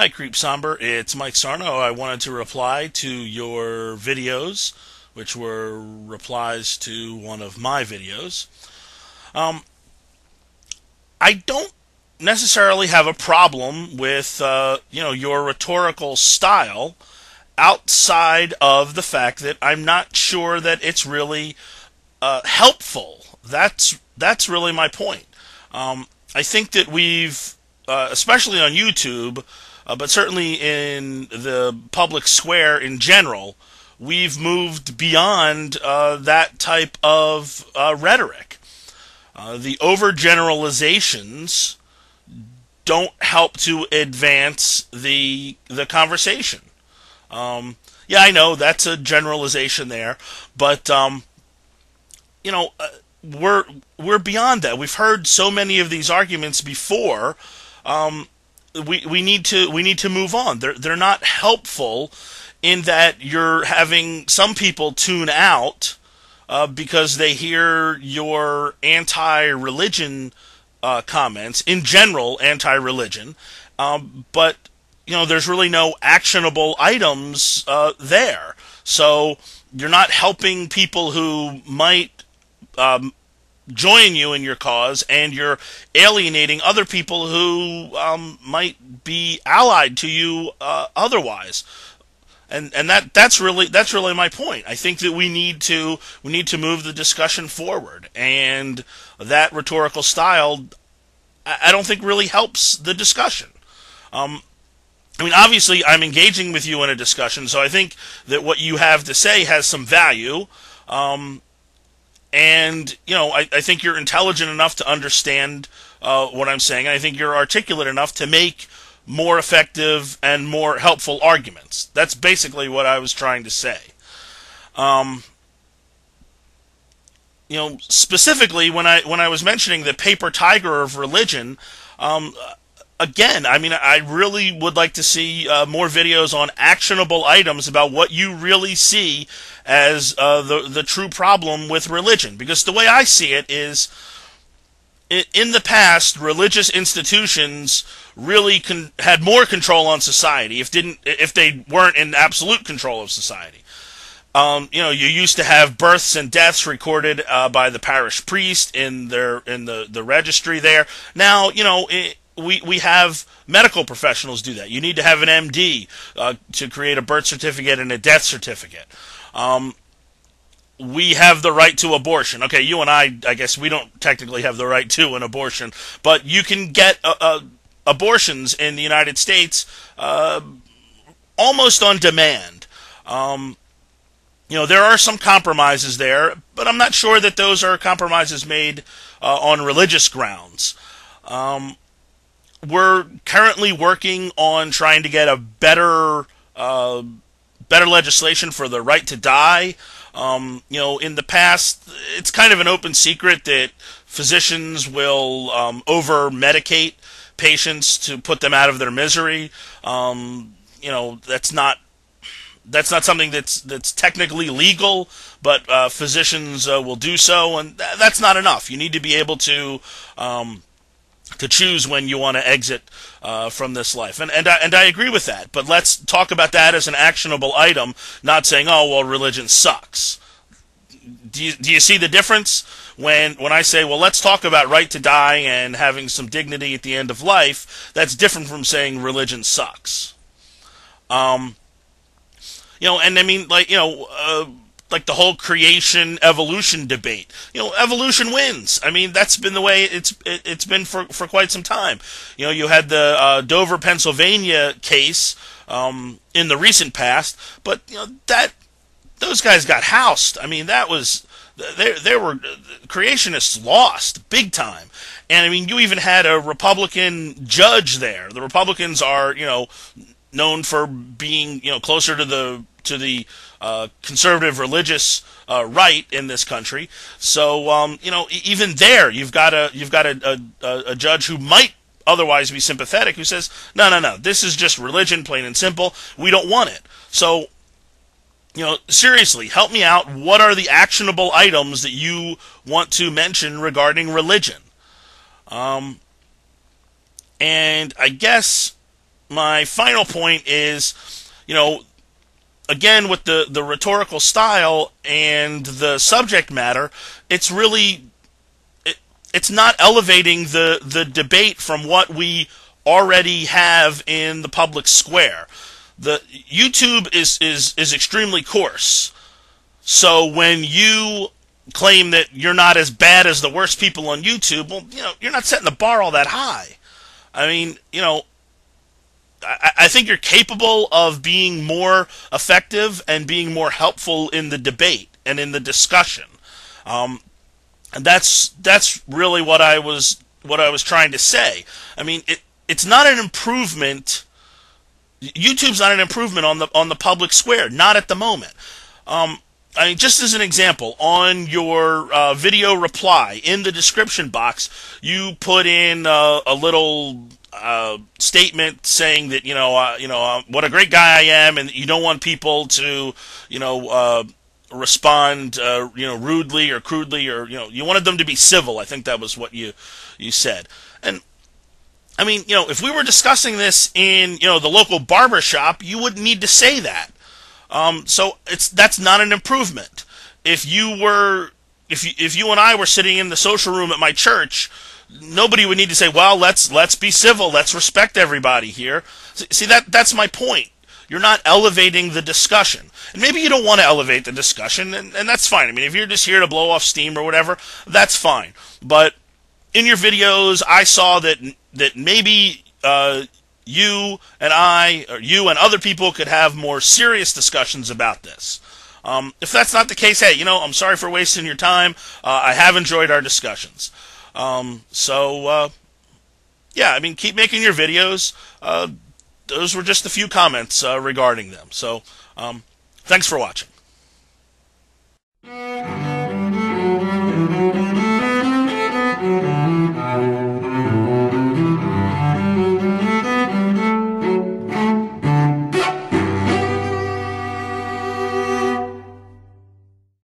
Hi, creepsomber. It's Mike Sarno. I wanted to reply to your videos, which were replies to one of my videos. Um, I don't necessarily have a problem with your rhetorical style, outside of the fact that I'm not sure that it's really helpful. That's really my point. I think that we've, especially on YouTube, but certainly in the public square in general, we've moved beyond that type of rhetoric. The overgeneralizations don't help to advance the conversation. Yeah, I know that's a generalization there, but we're beyond that. We've heard so many of these arguments before. We need to move on. They're not helpful in that you're having some people tune out because they hear your anti-religion comments, in general anti-religion, but there's really no actionable items there. So you're not helping people who might join you in your cause, and you're alienating other people who might be allied to you otherwise. And that's really my point. I think that we need to move the discussion forward, and that rhetorical style, I don't think really helps the discussion. Obviously, I'm engaging with you in a discussion, so I think that what you have to say has some value. And, I think you're intelligent enough to understand what I'm saying. I think you're articulate enough to make more effective and more helpful arguments. That's basically what I was trying to say. Specifically when I was mentioning the paper tiger of religion, again, I really would like to see more videos on actionable items about what you really see as the true problem with religion. Because the way I see it is, in the past, religious institutions really had more control on society if they weren't in absolute control of society. You used to have births and deaths recorded by the parish priest in the registry there. Now, we have medical professionals do that. You need to have an MD to create a birth certificate and a death certificate. We have the right to abortion. Okay, you and I guess we don't technically have the right to an abortion, but you can get abortions in the United States almost on demand. There are some compromises there, but I'm not sure that those are compromises made on religious grounds. We're currently working on trying to get a better legislation for the right to die. In the past, it's kind of an open secret that physicians will over-medicate patients to put them out of their misery. That's not something that's technically legal, but physicians will do so, and that's not enough. You need to be able to choose when you want to exit from this life, and I agree with that. But let's talk about that as an actionable item, not saying, "Oh, well, religion sucks." Do you see the difference when I say, "Well, let's talk about right to die and having some dignity at the end of life"? That's different from saying religion sucks. Like the whole creation evolution debate. Evolution wins. That's been the way it's been for quite some time. You had the Dover, Pennsylvania case in the recent past, but those guys got housed. That was they were creationists lost big time. And you even had a Republican judge there. The Republicans are known for being closer to the conservative religious right in this country. So even there, you've got a judge who might otherwise be sympathetic, who says, no, this is just religion, plain and simple. We don't want it. So seriously, help me out. What are the actionable items that you want to mention regarding religion? And I guess my final point is, you know, again, with the rhetorical style and the subject matter, it's really it's not elevating the debate from what we already have in the public square. The YouTube is extremely coarse. So when you claim that you're not as bad as the worst people on YouTube, well, you know, you're not setting the bar all that high. I mean, you know, I think you're capable of being more effective and being more helpful in the debate and in the discussion. And that's really what I was trying to say. I mean, it's not an improvement. YouTube's not an improvement on the public square, not at the moment. I mean, just as an example, on your video reply in the description box, you put in a little statement saying that what a great guy I am, and you don't want people to respond rudely or crudely, or you wanted them to be civil. I think that was what you said. And I mean, if we were discussing this in the local barber shop, you wouldn't need to say that. So that's not an improvement. If you and I were sitting in the social room at my church, nobody would need to say, well, let's be civil, let's respect everybody here. See, that's my point. You're not elevating the discussion. And maybe you don't want to elevate the discussion, and that's fine. I mean, if you're just here to blow off steam or whatever, that's fine. But in your videos, I saw that maybe you and I, or you and other people, could have more serious discussions about this. If that's not the case, hey, I'm sorry for wasting your time. I have enjoyed our discussions. Yeah, I mean, keep making your videos. Those were just a few comments regarding them. So, thanks for watching.